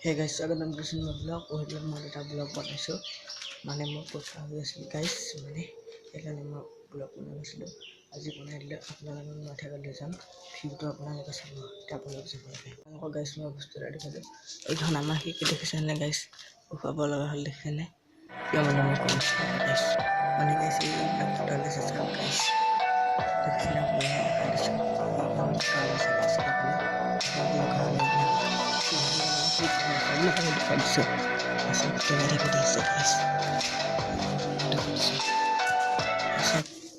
Hey guys, স্বাগতম কৰিছোঁ মই ব্লগ পঢ়িবলৈ মই এটা ব্লগ বনাইছোঁ মানে মই পৰীক্ষা হৈ আছিল গাইছ মানে সেইকাৰণে মই ব্লগ বনাই গৈছিলোঁ আজি বনাই দিলে আপোনালোকে মই ঠাইলৈ যাম ভিডিঅ'টো আপোনালোকে চাব এতিয়া আপোনালোকে চাব লাগে আকৌ গাইছ মই বস্তু এটা দেখালোঁ এইখন আমাৰ কি দেখিছেনে গাইছ খুৱাব লগা হ'ল দেখিছেনে কিয় মানে মই কৈছোঁ গাইছ মানে গাইছ এইবিলাক ফুটালে চাওক গাইছ দেখিছেনে আপোনালোকে দেখাই দিছোঁ এইখন ফুটালে গাইছ আপোনালোকে দেখাই দিছোঁ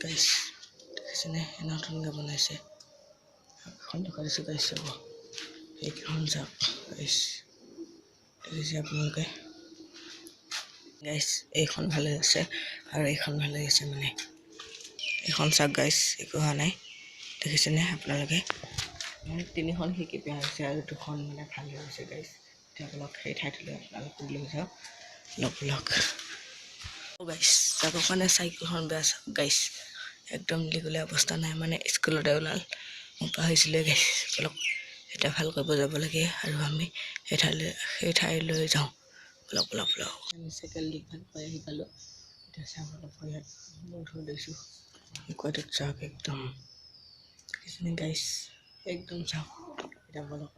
গাইছ দেখিছেনে নতুনকৈ বনাইছে এখন দেখাই দিছোঁ গাইছ চাব এইখন চাওক গাইছ দেখিছে আপোনালোকে গাইছ এইখন ভালে আছে আৰু এইখন ভালে আছে মানে এইখন চাওক গাইছ একো হোৱা নাই দেখিছেনে আপোনালোকে তিনিখন শিকি বেয়া হৈছে আৰু দুখন মানে ভাল হৈ গৈছে গাইছ এতিয়া অলপ সেই ঠাইটোলৈ আপোনালোকে লৈ যাওক লগ গাইছ যাব কাৰণে চাইকেলখন বেয়া চাওক গাইছ একদম লিগলে অৱস্থা নাই মানে স্কুলতে ওলাল মই পাহৰিছিলোঁ গাইছ অলপ এতিয়া ভাল কৰিব যাব লাগে আৰু আমি সেই ঠাইলৈ যাওঁ ব্লগ আমি চাইকেল দি ভাল পাই আহি পালোঁ এতিয়া চাওক অলপ ভৰিত মই থৈ দিছোঁ কোৱাটোত চাওক একদম দেখিছেনে গাইছ একদম চাওক এতিয়া ব্লগ